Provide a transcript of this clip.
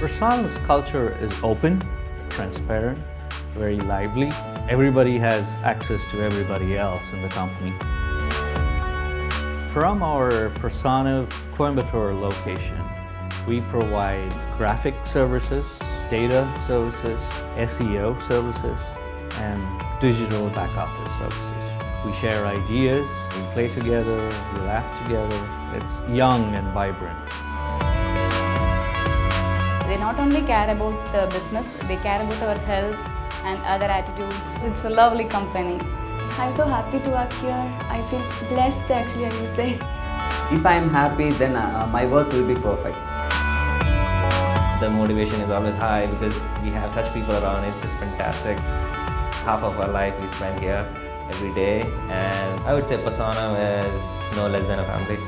Personiv's culture is open, transparent, very lively. Everybody has access to everybody else in the company. From our Personiv Coimbatore location, we provide graphic services, data services, SEO services, and digital back office services. We share ideas, we play together, we laugh together. It's young and vibrant. They not only care about the business, they care about our health and other attitudes. It's a lovely company. I'm so happy to work here. I feel blessed actually, I would say. If I'm happy, then my work will be perfect. The motivation is always high because we have such people around. It's just fantastic. Half of our life we spend here every day, and I would say Personiv is no less than a family.